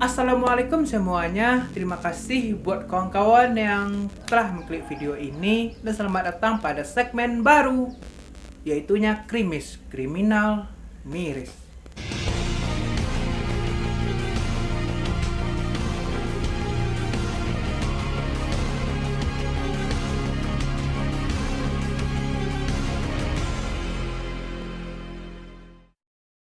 Assalamualaikum semuanya. Terima kasih buat kawan-kawan yang telah mengklik video ini dan selamat datang pada segmen baru, yaitunya Krimis, Kriminal Miris.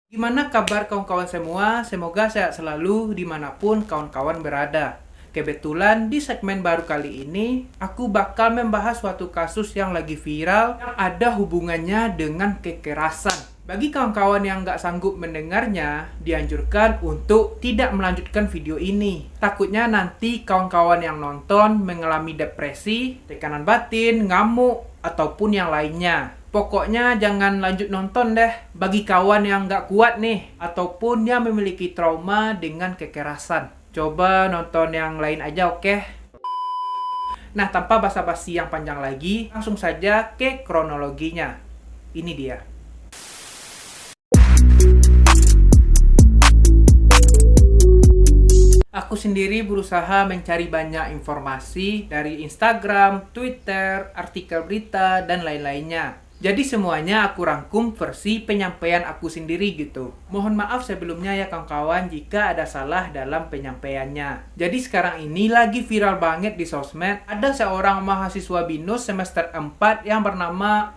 Gimana kabar kawan-kawan semua? Semoga sehat selalu dimanapun kawan-kawan berada. Kebetulan di segmen baru kali ini, aku bakal membahas suatu kasus yang lagi viral yang ada hubungannya dengan kekerasan. Bagi kawan-kawan yang nggak sanggup mendengarnya, dianjurkan untuk tidak melanjutkan video ini. Takutnya nanti kawan-kawan yang nonton mengalami depresi, tekanan batin, ngamuk, ataupun yang lainnya. Pokoknya jangan lanjut nonton deh bagi kawan yang nggak kuat nih ataupun yang memiliki trauma dengan kekerasan. Coba nonton yang lain aja, oke? Nah, tanpa basa-basi yang panjang lagi, langsung saja ke kronologinya. Ini dia. Aku sendiri berusaha mencari banyak informasi dari Instagram, Twitter, artikel berita, dan lain-lainnya. Jadi semuanya aku rangkum versi penyampaian aku sendiri gitu. Mohon maaf sebelumnya ya kawan-kawan jika ada salah dalam penyampaiannya. Jadi sekarang ini lagi viral banget di sosmed. Ada seorang mahasiswa BINUS semester 4 yang bernama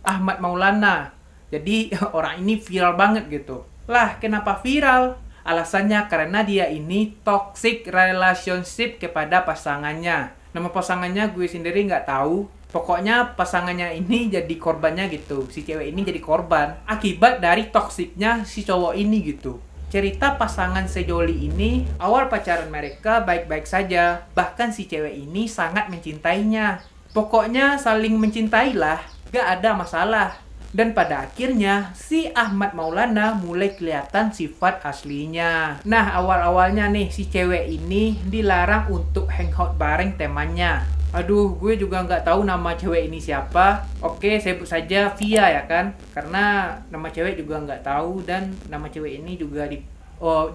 Ahmad Maulana. Jadi orang ini viral banget gitu. Lah, kenapa viral? Alasannya karena dia ini toxic relationship kepada pasangannya. Nama pasangannya gue sendiri nggak tahu. Pokoknya pasangannya ini jadi korbannya gitu. Si cewek ini jadi korban akibat dari toksiknya si cowok ini gitu. Cerita pasangan sejoli ini, awal pacaran mereka baik-baik saja. Bahkan si cewek ini sangat mencintainya. Pokoknya saling mencintai lah, gak ada masalah. Dan pada akhirnya, si Ahmad Maulana mulai kelihatan sifat aslinya. Nah, awal-awalnya nih, si cewek ini dilarang untuk hangout bareng temannya. Aduh, gue juga nggak tahu nama cewek ini siapa. Oke, sebut saja Via ya kan. Karena nama cewek juga nggak tahu dan nama cewek ini juga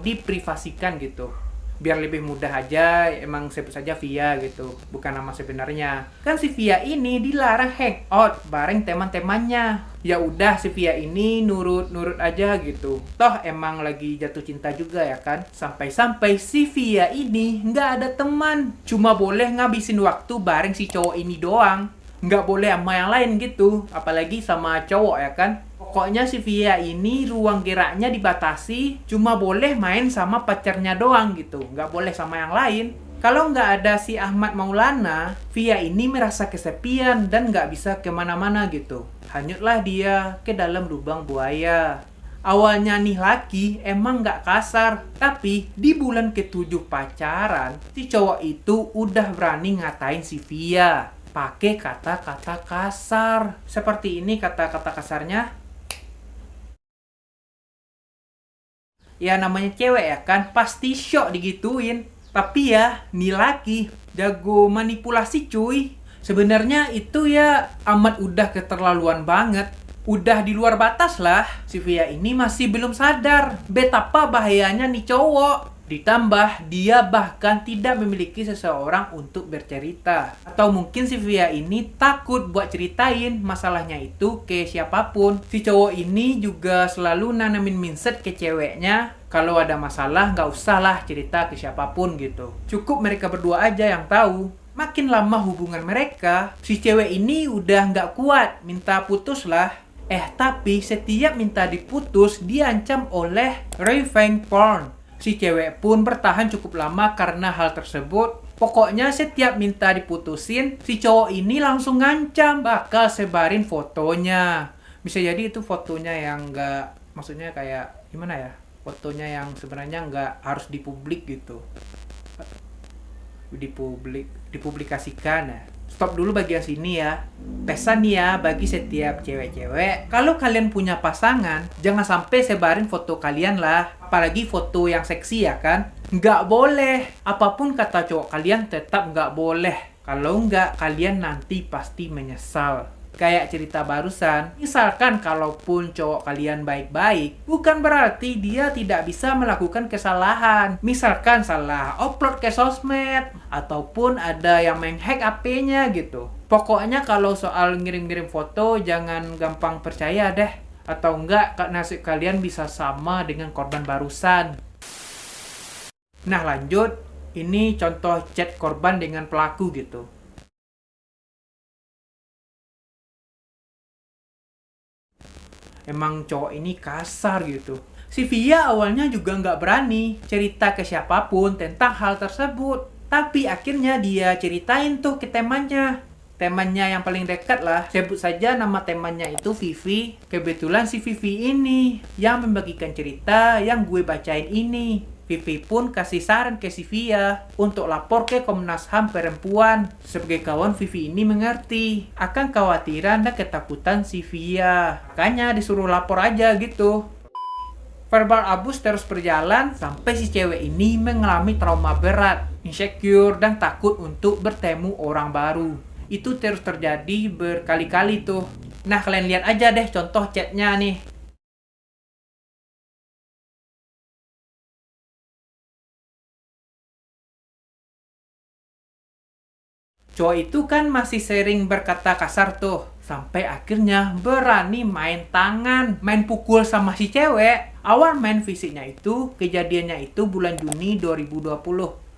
diprivasikan gitu. Biar lebih mudah aja, emang sebut saja Via gitu, bukan nama sebenarnya. Kan si Via ini dilarang hangout bareng teman-temannya. Ya udah si Via ini nurut aja gitu. Toh emang lagi jatuh cinta juga ya kan. Sampai-sampai si Via ini nggak ada teman. Cuma boleh ngabisin waktu bareng si cowok ini doang. Nggak boleh sama yang lain gitu. Apalagi sama cowok ya kan. Pokoknya si Via ini ruang geraknya dibatasi, cuma boleh main sama pacarnya doang gitu, nggak boleh sama yang lain. Kalau nggak ada si Ahmad Maulana, Via ini merasa kesepian dan nggak bisa kemana-mana gitu. Hanyutlah dia ke dalam lubang buaya. Awalnya nih laki emang nggak kasar, tapi di bulan ke-7 pacaran, si cowok itu udah berani ngatain si Via. Pakai kata-kata kasar. Seperti ini kata-kata kasarnya. Ya namanya cewek ya kan, pasti shock digituin. Tapi ya, nih laki jago manipulasi cuy. Sebenarnya itu ya amat udah keterlaluan banget. Udah di luar batas lah. Si Via ini masih belum sadar betapa bahayanya nih cowok. Ditambah dia bahkan tidak memiliki seseorang untuk bercerita. Atau mungkin si Via ini takut buat ceritain masalahnya itu ke siapapun. Si cowok ini juga selalu nanamin mindset ke ceweknya. Kalau ada masalah nggak usah lah cerita ke siapapun gitu. Cukup mereka berdua aja yang tahu. Makin lama hubungan mereka, si cewek ini udah nggak kuat, minta putus lah. Tapi setiap minta diputus diancam oleh revenge porn. Si cewek pun bertahan cukup lama karena hal tersebut. Pokoknya setiap minta diputusin, si cowok ini langsung ngancam bakal sebarin fotonya. Bisa jadi itu fotonya yang nggak, maksudnya kayak gimana ya? Fotonya yang sebenarnya nggak harus dipublik gitu. Dipublikasikan ya. Stop dulu bagian sini ya. Pesan nih ya bagi setiap cewek-cewek. Kalau kalian punya pasangan, jangan sampai sebarin foto kalian lah. Apalagi foto yang seksi ya kan. Nggak boleh. Apapun kata cowok kalian tetap nggak boleh. Kalau nggak, kalian nanti pasti menyesal. Kayak cerita barusan, misalkan kalaupun cowok kalian baik-baik, bukan berarti dia tidak bisa melakukan kesalahan. Misalkan salah upload ke sosmed, ataupun ada yang menghack HP-nya gitu. Pokoknya kalau soal ngirim-ngirim foto, jangan gampang percaya deh. Atau enggak, nasib kalian bisa sama dengan korban barusan. Nah lanjut, ini contoh chat korban dengan pelaku gitu. Emang cowok ini kasar gitu. Si Via awalnya juga nggak berani cerita ke siapapun tentang hal tersebut. Tapi akhirnya dia ceritain tuh ke temannya. Temannya yang paling dekat lah. Sebut saja nama temannya itu Vivi. Kebetulan si Vivi ini yang membagikan cerita yang gue bacain ini. Vivi pun kasih saran ke si Via untuk lapor ke Komnas HAM Perempuan. Sebagai kawan, Vivi ini mengerti akan kekhawatiran dan ketakutan si Via. Makanya disuruh lapor aja gitu. Verbal abuse terus berjalan sampai si cewek ini mengalami trauma berat, insecure, dan takut untuk bertemu orang baru. Itu terus terjadi berkali-kali tuh. Nah, kalian lihat aja deh contoh chatnya nih. Cowok itu kan masih sering berkata kasar tuh. Sampai akhirnya berani main tangan, main pukul sama si cewek. Awal main fisiknya itu, kejadiannya itu bulan Juni 2020.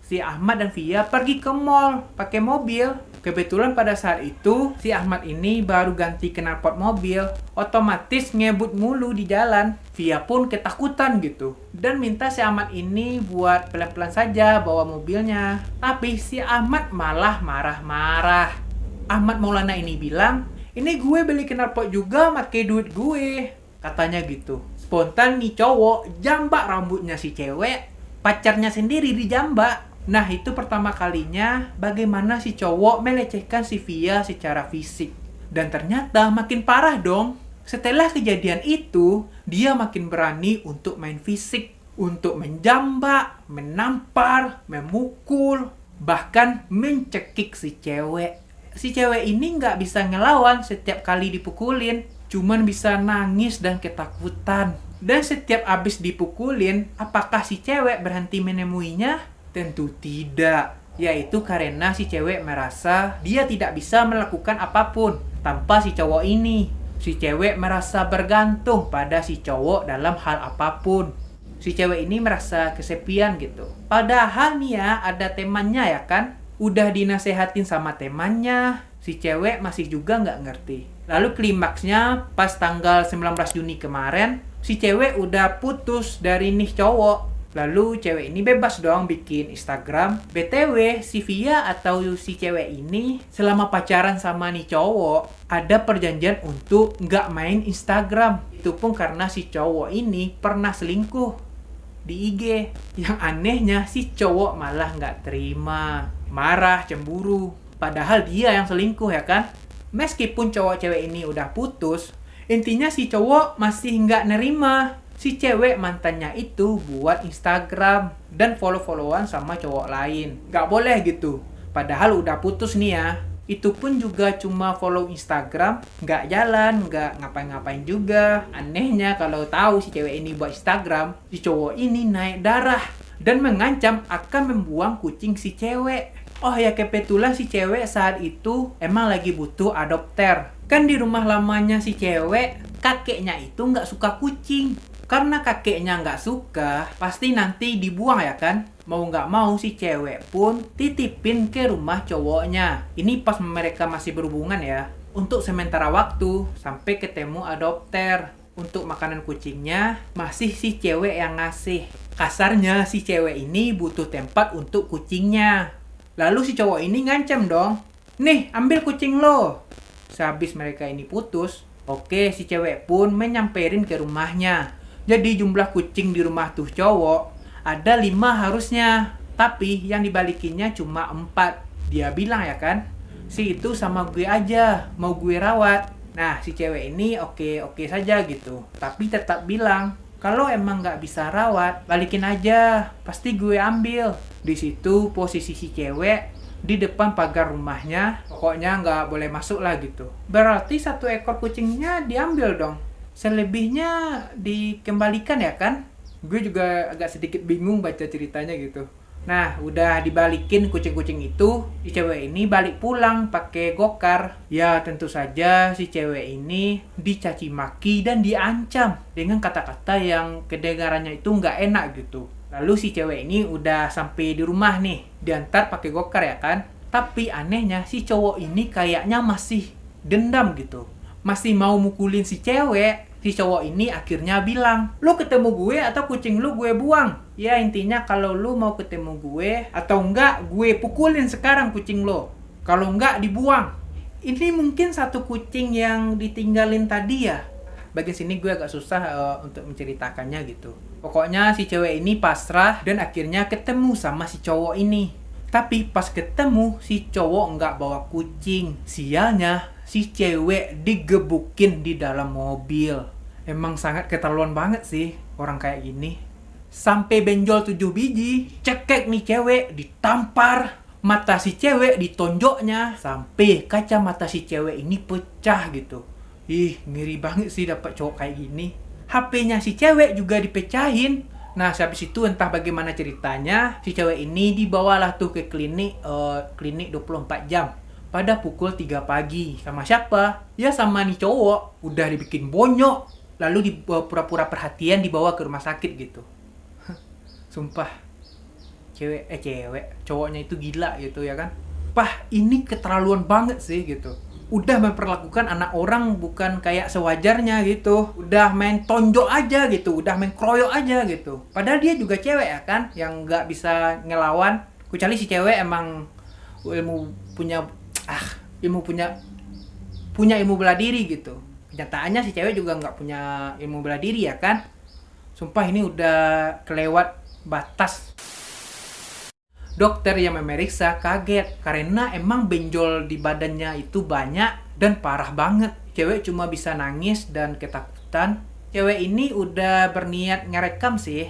Si Ahmad dan Via pergi ke mall pakai mobil. Kebetulan pada saat itu, si Ahmad ini baru ganti knalpot mobil. Otomatis ngebut mulu di jalan. Via pun ketakutan gitu. Dan minta si Ahmad ini buat pelan-pelan saja bawa mobilnya. Tapi si Ahmad malah marah-marah. Ahmad Maulana ini bilang, ini gue beli knalpot juga pakai duit gue. Katanya gitu. Spontan nih cowok jambak rambutnya si cewek. Pacarnya sendiri dijambak. Nah, itu pertama kalinya bagaimana si cowok melecehkan si Via secara fisik. Dan ternyata makin parah dong. Setelah kejadian itu, dia makin berani untuk main fisik. Untuk menjambak, menampar, memukul, bahkan mencekik si cewek. Si cewek ini nggak bisa ngelawan setiap kali dipukulin. Cuman bisa nangis dan ketakutan. Dan setiap abis dipukulin, apakah si cewek berhenti menemuinya? Tentu tidak, yaitu karena si cewek merasa dia tidak bisa melakukan apapun tanpa si cowok ini. Si cewek merasa bergantung pada si cowok dalam hal apapun. Si cewek ini merasa kesepian gitu. Padahal nih ya, ada temannya ya kan? Udah dinasehatin sama temannya, si cewek masih juga nggak ngerti. Lalu klimaksnya pas tanggal 19 Juni kemarin, si cewek udah putus dari nih cowok. Lalu cewek ini bebas dong bikin Instagram. BTW, si Via atau si cewek ini selama pacaran sama nih cowok, ada perjanjian untuk nggak main Instagram. Itu pun karena si cowok ini pernah selingkuh di IG. Yang anehnya si cowok malah nggak terima. Marah, cemburu. Padahal dia yang selingkuh ya kan? Meskipun cowok cewek ini udah putus, intinya si cowok masih nggak nerima si cewek mantannya itu buat Instagram dan follow-followan sama cowok lain. Gak boleh gitu. Padahal udah putus nih ya. Itu pun juga cuma follow Instagram, gak jalan, gak ngapain-ngapain juga. Anehnya kalau tahu si cewek ini buat Instagram, si cowok ini naik darah dan mengancam akan membuang kucing si cewek. Oh ya, kebetulan si cewek saat itu emang lagi butuh adopter. Kan di rumah lamanya si cewek, kakeknya itu nggak suka kucing. Karena kakeknya nggak suka, pasti nanti dibuang ya kan? Mau nggak mau si cewek pun titipin ke rumah cowoknya. Ini pas mereka masih berhubungan ya. Untuk sementara waktu, sampai ketemu adopter. Untuk makanan kucingnya, masih si cewek yang ngasih. Kasarnya si cewek ini butuh tempat untuk kucingnya. Lalu si cowok ini ngancam dong. Nih, ambil kucing lo. Sehabis mereka ini putus, oke si cewek pun menyamperin ke rumahnya. Jadi jumlah kucing di rumah tuh cowok ada 5 harusnya. Tapi yang dibalikinnya cuma 4. Dia bilang ya kan, si itu sama gue aja, mau gue rawat. Nah si cewek ini oke saja gitu. Tapi tetap bilang, kalau emang nggak bisa rawat, balikin aja, pasti gue ambil. Di situ posisi si cewek di depan pagar rumahnya. Pokoknya nggak boleh masuk lah gitu. Berarti 1 ekor kucingnya diambil dong. Selebihnya dikembalikan ya kan? Gue juga agak sedikit bingung baca ceritanya gitu. Nah, udah dibalikin kucing-kucing itu, si cewek ini balik pulang pakai gokar. Ya, tentu saja si cewek ini dicaci maki dan diancam dengan kata-kata yang kedengarannya itu nggak enak gitu. Lalu si cewek ini udah sampai di rumah nih, diantar pakai gokar ya kan. Tapi anehnya si cowok ini kayaknya masih dendam gitu. Masih mau mukulin si cewek. Si cowok ini akhirnya bilang, "Lu ketemu gue atau kucing lu gue buang?" Ya intinya kalau lu mau ketemu gue atau enggak gue pukulin sekarang kucing lo. Kalau enggak dibuang. Ini mungkin satu kucing yang ditinggalin tadi ya. Bagian sini gue agak susah untuk menceritakannya gitu. Pokoknya si cewek ini pasrah dan akhirnya ketemu sama si cowok ini. Tapi pas ketemu si cowok nggak bawa kucing. Sialnya si cewek digebukin di dalam mobil. Emang sangat keterlaluan banget sih orang kayak gini. Sampai benjol 7 biji, cekek nih cewek, ditampar. Mata si cewek ditonjoknya, sampai kacamata si cewek ini pecah gitu. Ih, ngeri banget sih dapat cowok kayak gini. HP-nya si cewek juga dipecahin. Nah, habis itu entah bagaimana ceritanya, si cewek ini dibawalah tuh ke klinik 24 jam. Pada pukul 3 pagi. Sama siapa? Ya sama nih cowok. Udah dibikin bonyok. Lalu pura-pura perhatian dibawa ke rumah sakit gitu. Sumpah. Cowoknya itu gila gitu ya kan. Pah, ini keterlaluan banget sih gitu. Udah memperlakukan anak orang bukan kayak sewajarnya gitu. Udah main tonjok aja gitu. Udah main kroyok aja gitu. Padahal dia juga cewek ya kan. Yang nggak bisa ngelawan. Kecuali si cewek emang punya ilmu bela diri gitu. Kenyataannya si cewek juga nggak punya ilmu bela diri ya kan. Sumpah ini udah kelewat batas. Dokter yang memeriksa kaget karena emang benjol di badannya itu banyak dan parah banget. Cewek cuma bisa nangis dan ketakutan. Cewek ini udah berniat ngerekam sih,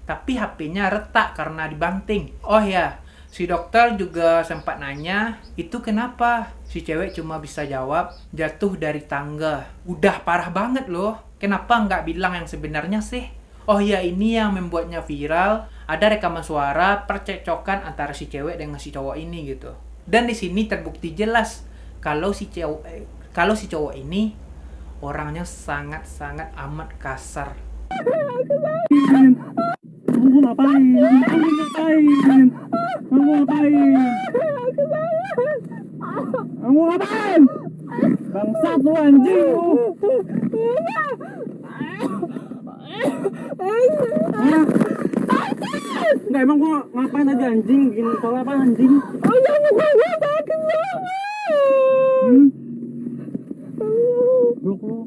tapi HP-nya retak karena dibanting. Oh ya, si dokter juga sempat nanya, itu kenapa? Si cewek cuma bisa jawab, jatuh dari tangga. Udah parah banget loh. Kenapa nggak bilang yang sebenarnya sih? Oh ya, ini yang membuatnya viral. Ada rekaman suara percekcokan antara si cewek dengan si cowok ini gitu. Dan di sini terbukti jelas kalau si cowok ini orangnya sangat-sangat amat kasar. Kamu ngapain? Kamu ngapain? Kamu ngapain? Kamu ngapain? Bangsat lu anjing lu. Enggak, emang gua ngapain aja anjing? Bikin kau apa anjing? Oh ya, gua sakit banget. Blok lu.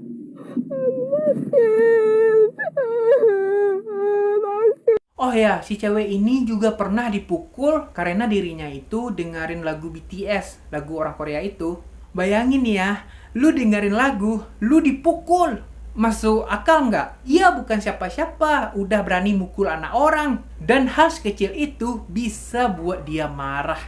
Oh ya, si cewek ini juga pernah dipukul karena dirinya itu dengerin lagu BTS, lagu orang Korea itu. Bayangin ya, lu dengerin lagu, lu dipukul. Masuk akal nggak? Iya, bukan siapa-siapa, udah berani mukul anak orang. Dan hal sekecil itu bisa buat dia marah.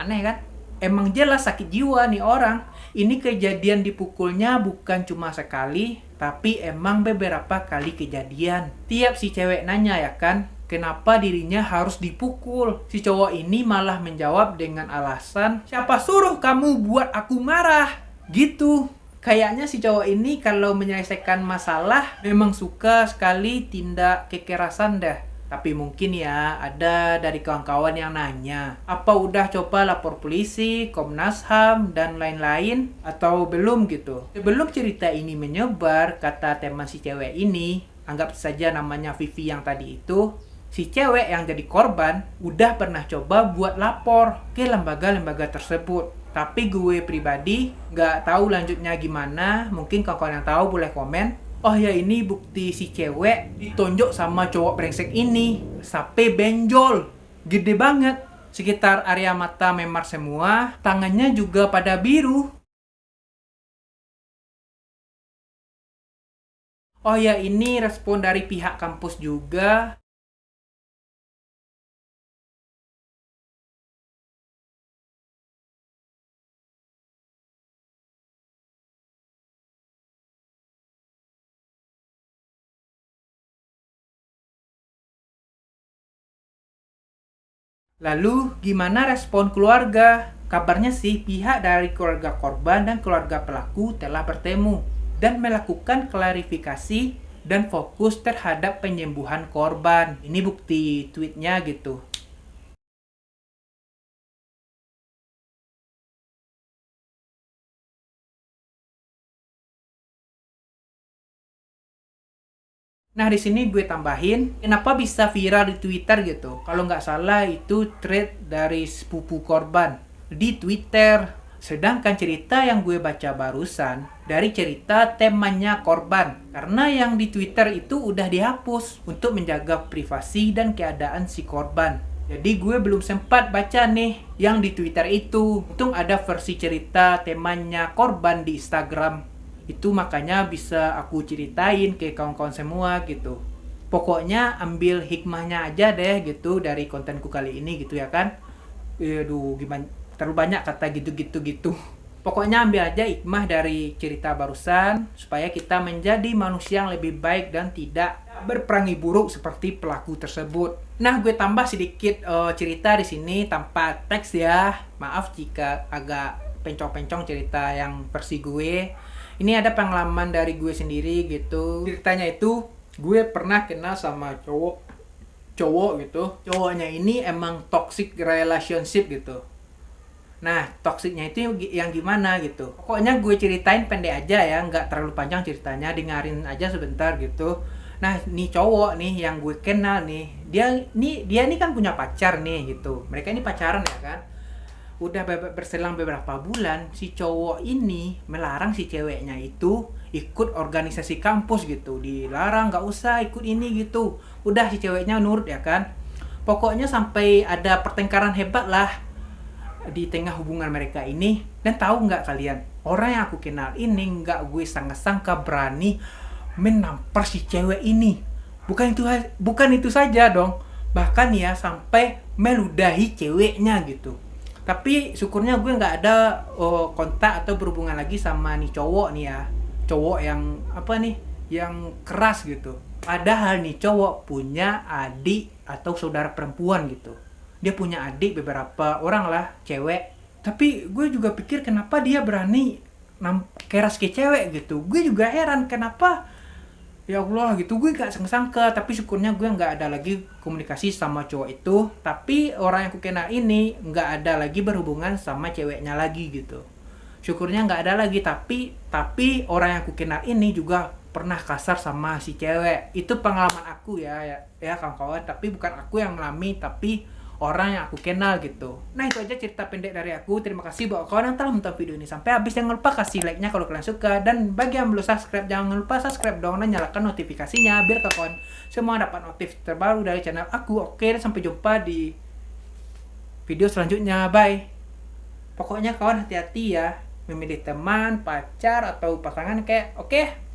Aneh kan? Emang jelas sakit jiwa nih orang. Ini kejadian dipukulnya bukan cuma sekali, tapi emang beberapa kali kejadian. Tiap si cewek nanya ya kan, kenapa dirinya harus dipukul? Si cowok ini malah menjawab dengan alasan, siapa suruh kamu buat aku marah? Gitu. Kayaknya si cowok ini kalau menyelesaikan masalah memang suka sekali tindak kekerasan dah. Tapi mungkin ya ada dari kawan-kawan yang nanya, apa udah coba lapor polisi, Komnas HAM, dan lain-lain? Atau belum gitu? Sebelum cerita ini menyebar, kata teman si cewek ini, anggap saja namanya Vivi yang tadi itu, si cewek yang jadi korban udah pernah coba buat lapor ke lembaga-lembaga tersebut. Tapi gue pribadi nggak tahu lanjutnya gimana. Mungkin kawan-kawan yang tahu boleh komen. Oh ya, ini bukti si cewek ditonjok sama cowok brengsek ini sampai benjol. Gede banget. Sekitar area mata memar semua. Tangannya juga pada biru. Oh ya, ini respon dari pihak kampus juga. Lalu, gimana respon keluarga? Kabarnya sih pihak dari keluarga korban dan keluarga pelaku telah bertemu dan melakukan klarifikasi dan fokus terhadap penyembuhan korban. Ini bukti tweetnya gitu. Nah, di sini gue tambahin, kenapa bisa viral di Twitter gitu. Kalau nggak salah itu thread dari sepupu korban di Twitter. Sedangkan cerita yang gue baca barusan dari cerita temannya korban. Karena yang di Twitter itu udah dihapus untuk menjaga privasi dan keadaan si korban. Jadi gue belum sempat baca nih yang di Twitter itu. Untung ada versi cerita temannya korban di Instagram. Itu makanya bisa aku ceritain ke kawan-kawan semua gitu. Pokoknya ambil hikmahnya aja deh gitu dari kontenku kali ini gitu ya kan. Aduh, gimana, terlalu banyak kata gitu. Pokoknya ambil aja hikmah dari cerita barusan supaya kita menjadi manusia yang lebih baik dan tidak berperangi buruk seperti pelaku tersebut. Nah, gue tambah sedikit cerita di sini tanpa teks ya. Maaf jika agak pencong-pencong cerita yang versi gue. Ini ada pengalaman dari gue sendiri gitu. Ceritanya itu gue pernah kenal sama cowok gitu. Cowoknya ini emang toxic relationship gitu. Nah, toksiknya itu yang gimana gitu. Pokoknya gue ceritain pendek aja ya, nggak terlalu panjang ceritanya, dengerin aja sebentar gitu. Nah, nih cowok nih yang gue kenal nih, dia nih kan punya pacar nih gitu. Mereka ini pacaran ya kan. Udah berselang beberapa bulan, si cowok ini melarang si ceweknya itu ikut organisasi kampus gitu. Dilarang, nggak usah ikut ini gitu. Udah si ceweknya nurut ya kan. Pokoknya sampai ada pertengkaran hebat lah di tengah hubungan mereka ini. Dan tahu nggak kalian, orang yang aku kenal ini nggak gue sangka-sangka berani menampar si cewek ini. Bukan itu saja dong, bahkan ya sampai meludahi ceweknya gitu. Tapi syukurnya gue nggak ada kontak atau berhubungan lagi sama nih cowok nih ya. Cowok yang apa nih, yang keras gitu. Padahal nih cowok punya adik atau saudara perempuan gitu. Dia punya adik beberapa orang lah, cewek. Tapi gue juga pikir kenapa dia berani keras ke cewek gitu. Gue juga heran kenapa, ya Allah gitu. Gue gak sangka, tapi syukurnya gue gak ada lagi komunikasi sama cowok itu. Tapi orang yang aku kenal ini gak ada lagi berhubungan sama ceweknya lagi gitu. Syukurnya gak ada lagi. Tapi orang yang aku kenal ini juga pernah kasar sama si cewek. Itu pengalaman aku ya kawan-kawan. Tapi bukan aku yang mengalami, tapi orang yang aku kenal gitu. Nah, itu aja cerita pendek dari aku. Terima kasih buat kawan yang telah menonton video ini sampai habis. Jangan lupa kasih like-nya kalau kalian suka. Dan bagi yang belum subscribe, jangan lupa subscribe dong dan nyalakan notifikasinya biar kawan semua dapat notif terbaru dari channel aku. Oke, dan sampai jumpa di video selanjutnya. Bye. Pokoknya kawan hati-hati ya memilih teman, pacar, atau pasangan kayak oke.